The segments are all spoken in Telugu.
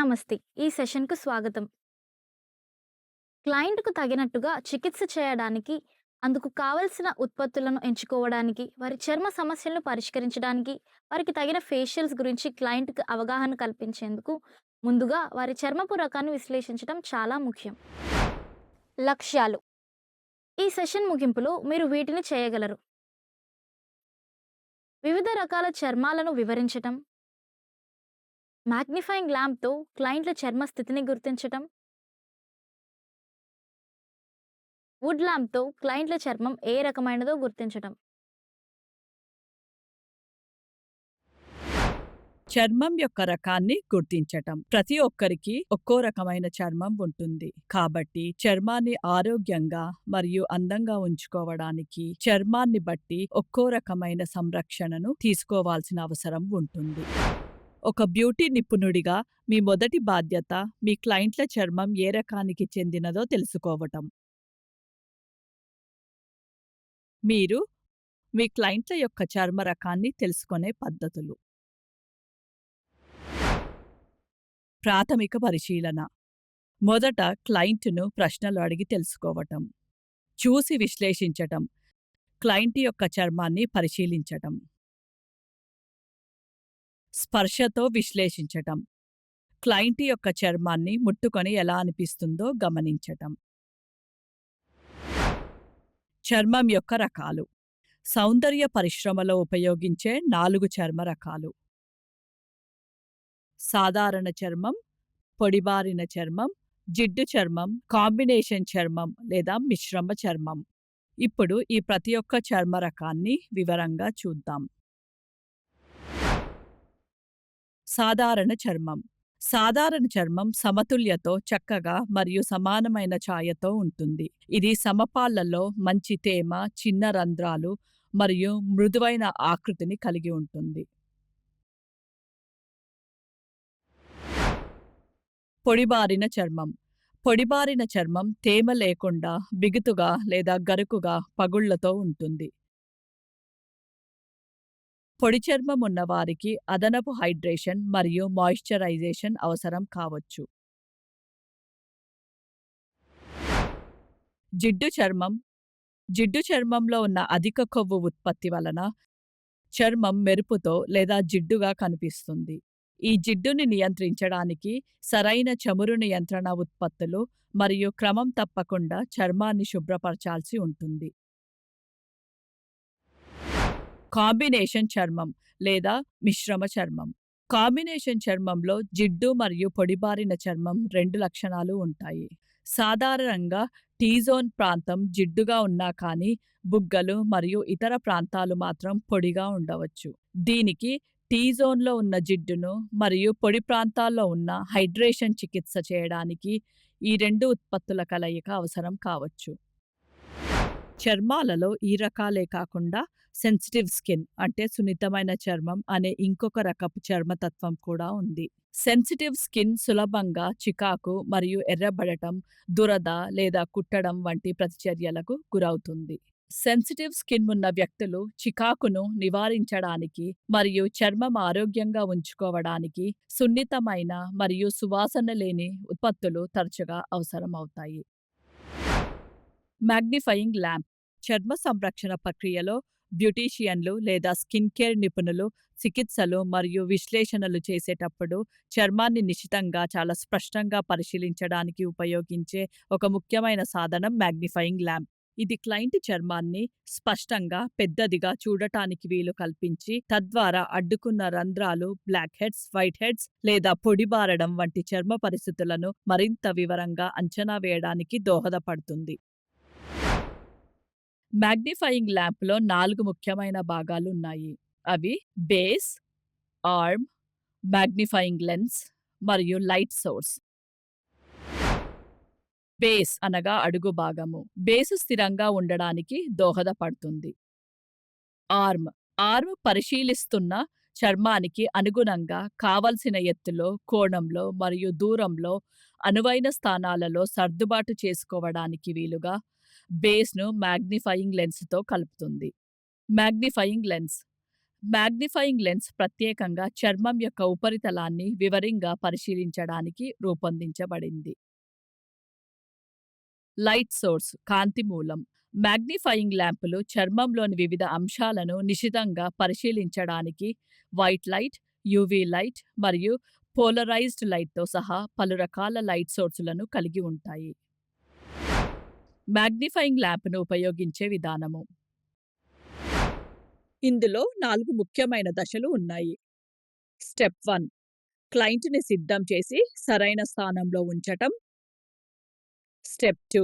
నమస్తే. ఈ సెషన్‌కు స్వాగతం. క్లయింట్‌కు తగినట్టుగా చికిత్స చేయడానికి, అందుకు కావాల్సిన ఉత్పత్తులను ఎంచుకోవడానికి, వారి చర్మ సమస్యలను పరిష్కరించడానికి, వారికి తగిన ఫేషియల్స్ గురించి క్లయింట్‌కి అవగాహన కల్పించేందుకు, ముందుగా వారి చర్మపు రకాన్ని విశ్లేషించడం చాలా ముఖ్యం. లక్ష్యాలు: ఈ సెషన్ ముగింపులో మీరు వీటిని చేయగలరు. వివిధ రకాల చర్మాలను వివరించటం, మాగ్నిఫైయింగ్ ల్యాంప్‌తో క్లయింట్ల చర్మ స్థితిని గుర్తించటం, వుడ్ ల్యాంప్‌తో క్లయింట్ల చర్మం ఏ రకమైనదో గుర్తించటం. చర్మం యొక్క రకాన్ని గుర్తించటం. ప్రతి ఒక్కరికి ఒక్కో రకమైన చర్మం ఉంటుంది. కాబట్టి చర్మాన్ని ఆరోగ్యంగా మరియు అందంగా ఉంచుకోవడానికి చర్మాన్ని బట్టి ఒక్కో రకమైన సంరక్షణను తీసుకోవాల్సిన అవసరం ఉంటుంది. ఒక బ్యూటీ నిపుణుడిగా మీ మొదటి బాధ్యత మీ క్లయింట్ల చర్మం ఏ రకానికి చెందినదో తెలుసుకోవటం. మీరు మీ క్లయింట్ల యొక్క చర్మ రకాన్ని తెలుసుకునే పద్ధతులు. ప్రాథమిక పరిశీలన. మొదట క్లయింట్‌ను ప్రశ్నలు అడిగి తెలుసుకోవటం. చూసి విశ్లేషించటం. క్లయింట్ యొక్క చర్మాన్ని పరిశీలించటం. స్పర్శతో విశ్లేషించటం. క్లయింట్ యొక్క చర్మాన్ని ముట్టుకొని ఎలా అనిపిస్తుందో గమనించటం. చర్మం యొక్క రకాలు. సౌందర్య పరిశ్రమలో ఉపయోగించే 4 చర్మ రకాలు: సాధారణ చర్మం, పొడిబారిన చర్మం, జిడ్డు చర్మం, కాంబినేషన్ చర్మం లేదా మిశ్రమ చర్మం. ఇప్పుడు ఈ ప్రతి ఒక్క చర్మ రకాన్ని వివరంగా చూద్దాం. సాధారణ చర్మం. సాధారణ చర్మం సమతుల్యతో చక్కగా మరియు సమానమైన ఛాయతో ఉంటుంది. ఇది సమపాళ్లలో మంచి తేమ, చిన్న రంధ్రాలు మరియు మృదువైన ఆకృతిని కలిగి ఉంటుంది. పొడిబారిన చర్మం. పొడిబారిన చర్మం తేమ లేకుండా బిగుతుగా లేదా గరుకుగా పగుళ్లతో ఉంటుంది. పొడి చర్మం ఉన్నవారికి అదనపు హైడ్రేషన్ మరియు మాయిశ్చరైజేషన్ అవసరం కావచ్చు. జిడ్డు చర్మం. జిడ్డు చర్మంలో ఉన్న అధిక కొవ్వు ఉత్పత్తి వలన చర్మం మెరుపుతో లేదా జిడ్డుగా కనిపిస్తుంది. ఈ జిడ్డుని నియంత్రించడానికి సరైన చమురు నియంత్రణ ఉత్పత్తులు మరియు క్రమం తప్పకుండా చర్మాన్ని శుభ్రపరచాల్సి ఉంటుంది. కాంబినేషన్ చర్మం లేదా మిశ్రమ చర్మం. కాంబినేషన్ చర్మంలో జిడ్డు మరియు పొడిబారిన చర్మం 2 లక్షణాలు ఉంటాయి. సాధారణంగా టీ-జోన్ ప్రాంతం జిడ్డుగా ఉన్నా కానీ బుగ్గలు మరియు ఇతర ప్రాంతాలు మాత్రం పొడిగా ఉండవచ్చు. దీనికి టీ-జోన్లో ఉన్న జిడ్డును మరియు పొడి ప్రాంతాల్లో ఉన్న హైడ్రేషన్ చికిత్స చేయడానికి ఈ 2 ఉత్పత్తుల కలయిక అవసరం కావచ్చు. చర్మాలలో ఈ రకాలే కాకుండా సెన్సిటివ్ స్కిన్ అంటే సున్నితమైన చర్మం అనే ఇంకొక రకపు చర్మతత్వం కూడా ఉంది. సెన్సిటివ్ స్కిన్ సులభంగా చికాకు మరియు ఎర్రబడటం, దురద లేదా కుట్టడం వంటి ప్రతిచర్యలకు గురవుతుంది. సెన్సిటివ్ స్కిన్ ఉన్న వ్యక్తులు చికాకును నివారించడానికి మరియు చర్మం ఆరోగ్యంగా ఉంచుకోవడానికి సున్నితమైన మరియు సువాసన లేని ఉత్పత్తులు తరచుగా అవసరమవుతాయి. Magnifying lamp. చర్మ సంరక్షణ ప్రక్రియలో బ్యూటీషియన్లు లేదా స్కిన్ కేర్ నిపుణులు చికిత్సలు మరియు విశ్లేషణలు చేసేటప్పుడు చర్మాన్ని నిశితంగా చాలా స్పష్టంగా పరిశీలించడానికి ఉపయోగించే ఒక ముఖ్యమైన సాధనం మాగ్నిఫైయింగ్ ల్యాంప్. ఇది క్లయింట్ చర్మాన్ని స్పష్టంగా పెద్దదిగా చూడటానికి వీలు కల్పించి తద్వారా అడ్డుకున్న రంధ్రాలు, బ్లాక్ హెడ్స్, వైట్ హెడ్స్ లేదా పొడిబారడం వంటి చర్మ పరిస్థితులను మరింత వివరంగా అంచనా వేయడానికి దోహదపడుతుంది. మాగ్నిఫైయింగ్ ల్యాంప్‌లో 4 ముఖ్యమైన భాగాలున్నాయి. అవి బేస్, ఆర్మ్, మాగ్నిఫైయింగ్ లెన్స్ మరియు లైట్ సోర్స్. బేస్ అనగా అడుగు భాగము. బేసు స్థిరంగా ఉండడానికి దోహదపడుతుంది. ఆర్మ్. ఆర్మ్ పరిశీలిస్తున్న చర్మానికి అనుగుణంగా కావలసిన ఎత్తులో, కోణంలో మరియు దూరంలో అనువైన స్థానాలలో సర్దుబాటు చేసుకోవడానికి వీలుగా బేస్‌ను మాగ్నిఫైయింగ్ లెన్స్‌తో కలుపుతుంది. Magnifying lens. మాగ్నిఫైయింగ్ లెన్స్ ప్రత్యేకంగా చర్మం యొక్క ఉపరితలాన్ని వివరంగా పరిశీలించడానికి రూపొందించబడింది. లైట్ సోర్స్ కాంతి మూలం. మాగ్నిఫైయింగ్ ల్యాంపులు చర్మంలోని వివిధ అంశాలను నిశితంగా పరిశీలించడానికి వైట్ లైట్, యూవీ లైట్ మరియు పోలరైజ్డ్ లైట్‌తో సహా పలు రకాల లైట్ సోర్సులను కలిగి ఉంటాయి. మాగ్నిఫైయింగ్ ల్యాంప్‌ను ఉపయోగించే విధానము. ఇందులో 4 ముఖ్యమైన దశలు ఉన్నాయి. స్టెప్ 1 క్లయింట్‌ని సిద్ధం చేసి సరైన స్థానంలో ఉంచటం. స్టెప్ 2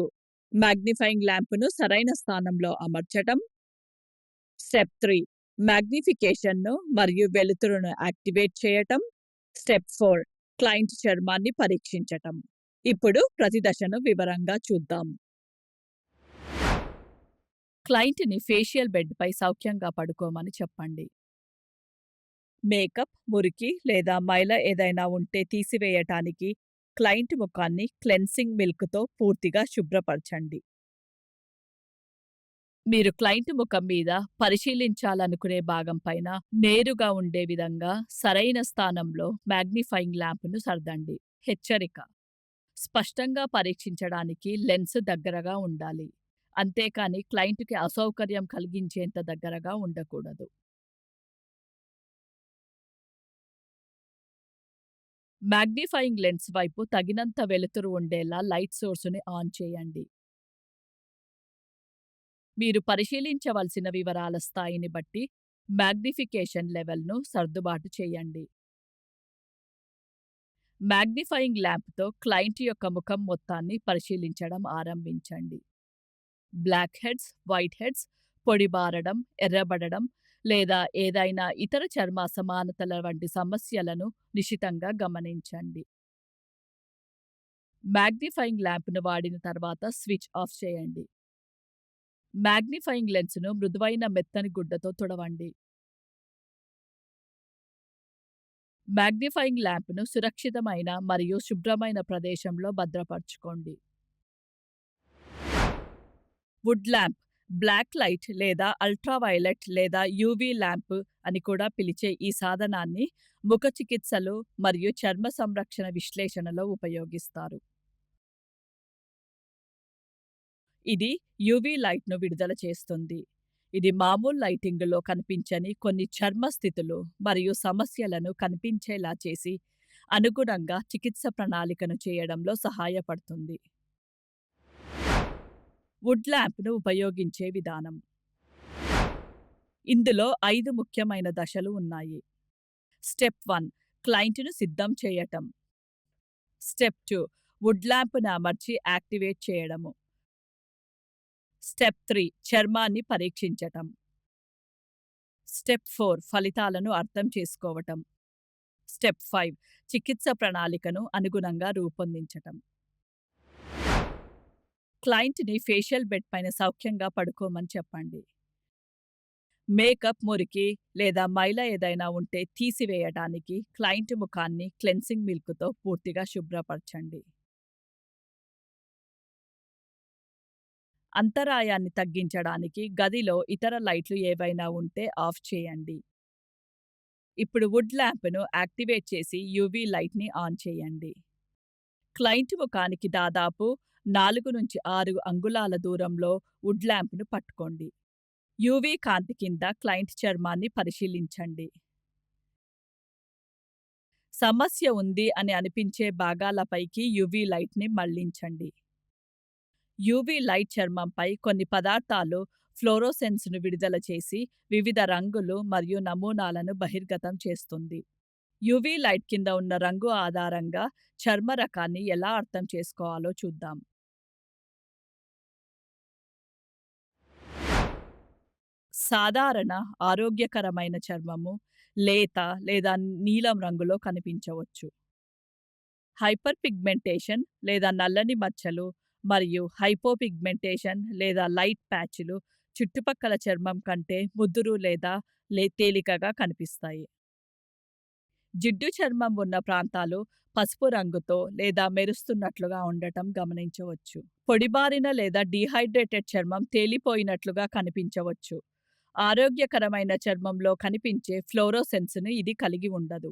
మాగ్నిఫైయింగ్ ల్యాంప్‌ను సరైన స్థానంలో అమర్చటం. స్టెప్ 3 మాగ్నిఫికేషన్‌ను మరియు వెలుతురును యాక్టివేట్ చేయటం. స్టెప్ 4 క్లయింట్ చర్మాన్ని పరీక్షించటం. ఇప్పుడు ప్రతి దశను వివరంగా చూద్దాం. క్లయింట్‌ని ఫేషియల్ బెడ్‌పై సౌఖ్యంగా పడుకోమని చెప్పండి. మేకప్, మురికి లేదా మైల ఏదైనా ఉంటే తీసివేయటానికి క్లయింట్ ముఖాన్ని క్లెన్సింగ్ మిల్క్‌తో పూర్తిగా శుభ్రపరచండి. మీరు క్లయింట్ ముఖం మీద పరిశీలించాలనుకునే భాగం పైన నేరుగా ఉండే విధంగా సరైన స్థానంలో మాగ్నిఫైయింగ్ ల్యాంప్‌ను సర్దండి. హెచ్చరిక: స్పష్టంగా పరీక్షించడానికి లెన్స్ దగ్గరగా ఉండాలి. అంతేకాని క్లయింట్‌కి అసౌకర్యం కలిగించేంత దగ్గరగా ఉండకూడదు. మాగ్నిఫైయింగ్ లెన్స్ వైపు తగినంత వెలుతురు ఉండేలా లైట్ సోర్సుని ఆన్ చేయండి. మీరు పరిశీలించవలసిన వివరాల స్థాయిని బట్టి మాగ్నిఫికేషన్ లెవెల్‌ను సర్దుబాటు చేయండి. మాగ్నిఫైయింగ్ ల్యాంప్‌తో క్లయింట్ యొక్క ముఖం మొత్తాన్ని పరిశీలించడం ఆరంభించండి. బ్లాక్ హెడ్స్, వైట్ హెడ్స్, పొడిబారడం, ఎర్రబడడం లేదా ఏదైనా ఇతర చర్మ అసమానతల వంటి సమస్యలను నిశితంగా గమనించండి. మాగ్నిఫైయింగ్ ల్యాంప్‌ను వాడిన తర్వాత స్విచ్ ఆఫ్ చేయండి. మాగ్నిఫైయింగ్ లెన్స్‌ను మృదువైన మెత్తని గుడ్డతో తుడవండి. మాగ్నిఫైయింగ్ ల్యాంప్‌ను సురక్షితమైన మరియు శుభ్రమైన ప్రదేశంలో భద్రపరచుకోండి. వుడ్ ల్యాంప్, బ్లాక్ లైట్ లేదా అల్ట్రావైలెట్ లేదా యూవీ ల్యాంప్ అని కూడా పిలిచే ఈ సాధనాన్ని ముఖ చికిత్సలు మరియు చర్మ సంరక్షణ విశ్లేషణలో ఉపయోగిస్తారు. ఇది యూవీ లైట్‌ను విడుదల చేస్తుంది. ఇది మామూలు లైటింగులో కనిపించని కొన్ని చర్మ స్థితులు మరియు సమస్యలను కనిపించేలా చేసి, అనుగుణంగా చికిత్స ప్రణాళికను చేయడంలో సహాయపడుతుంది. వుడ్ ల్యాంప్‌ను ఉపయోగించే విధానం. ఇందులో 5 ముఖ్యమైన దశలు ఉన్నాయి. స్టెప్ 1 క్లయింట్‌ను సిద్ధం చేయటం. స్టెప్ 2 వుడ్ ల్యాంప్‌ను అమర్చి యాక్టివేట్ చేయడము. స్టెప్ 3 చర్మాన్ని పరీక్షించటం. స్టెప్ 4 ఫలితాలను అర్థం చేసుకోవటం. స్టెప్ 5 చికిత్స ప్రణాళికను అనుగుణంగా రూపొందించటం. క్లయింట్‌ని ఫేషియల్ బెడ్ పైన సౌఖ్యంగా పడుకోమని చెప్పండి. మేకప్, మురికి లేదా మైల ఏదైనా ఉంటే తీసివేయటానికి క్లయింట్ ముఖాన్ని క్లెన్సింగ్ మిల్క్‌తో పూర్తిగా శుభ్రపరచండి. అంతరాయాన్ని తగ్గించడానికి గదిలో ఇతర లైట్లు ఏవైనా ఉంటే ఆఫ్ చేయండి. ఇప్పుడు వుడ్ ల్యాంప్‌ను యాక్టివేట్ చేసి యూవీ లైట్‌ని ఆన్ చేయండి. క్లయింట్ ముఖానికి దాదాపు 4-6 అంగుళాల దూరంలో వుడ్ ల్యాంప్‌ను పట్టుకోండి. యూవీ కాంతి కింద క్లయింట్ చర్మాన్ని పరిశీలించండి. సమస్య ఉంది అని అనిపించే భాగాలపైకి యూవీ లైట్‌ని మళ్లించండి. యూవీ లైట్ చర్మంపై కొన్ని పదార్థాలు ఫ్లోరోసెన్స్‌ను విడుదల చేసి వివిధ రంగులు మరియు నమూనాలను బహిర్గతం చేస్తుంది. యూవీ లైట్ కింద ఉన్న రంగు ఆధారంగా చర్మ రకాన్ని ఎలా అర్థం చేసుకోవాలో చూద్దాం. సాధారణ, ఆరోగ్యకరమైన చర్మము లేత లేదా నీలం రంగులో కనిపించవచ్చు. హైపర్ పిగ్మెంటేషన్ లేదా నల్లని మచ్చలు మరియు హైపోపిగ్మెంటేషన్ లేదా లైట్ ప్యాచ్‌లు చుట్టుపక్కల చర్మం కంటే ముదురు లేదా తేలికగా కనిపిస్తాయి. జిడ్డు చర్మం ఉన్న ప్రాంతాలు పసుపు రంగుతో లేదా మెరుస్తున్నట్లుగా ఉండటం గమనించవచ్చు. పొడిబారిన లేదా డీహైడ్రేటెడ్ చర్మం తేలిపోయినట్లుగా కనిపించవచ్చు. ఆరోగ్యకరమైన చర్మంలో కనిపించే ఫ్లోరోసెన్స్‌ను ఇది కలిగి ఉండదు.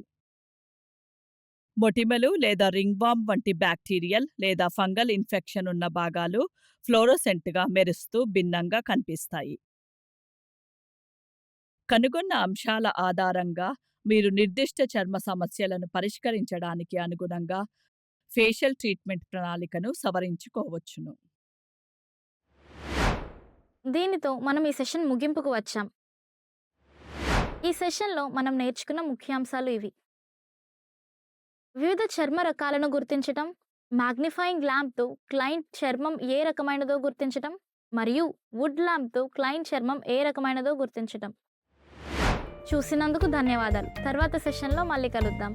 మొటిమలు లేదా రింగ్వార్మ్ వంటి బ్యాక్టీరియల్ లేదా ఫంగల్ ఇన్ఫెక్షన్ ఉన్న భాగాలు ఫ్లోరోసెంట్‌గా మెరుస్తూ భిన్నంగా కనిపిస్తాయి. కనుగొన్న అంశాల ఆధారంగా మీరు నిర్దిష్ట చర్మ సమస్యలను పరిష్కరించడానికి అనుగుణంగా ఫేషియల్ ట్రీట్మెంట్ ప్రణాళికను సవరించుకోవచ్చును. దీనితో మనం ఈ సెషన్ ముగింపుకు వచ్చాం. ఈ సెషన్‌లో మనం నేర్చుకున్న ముఖ్యాంశాలు ఇవి. వివిధ చర్మ రకాలను గుర్తించటం, మాగ్నిఫైయింగ్ ల్యాంప్‌తో క్లయింట్ చర్మం ఏ రకమైనదో గుర్తించటం, మరియు వుడ్ ల్యాంప్‌తో క్లయింట్ చర్మం ఏ రకమైనదో గుర్తించటం. చూసినందుకు ధన్యవాదాలు. తర్వాత సెషన్‌లో మళ్ళీ కలుద్దాం.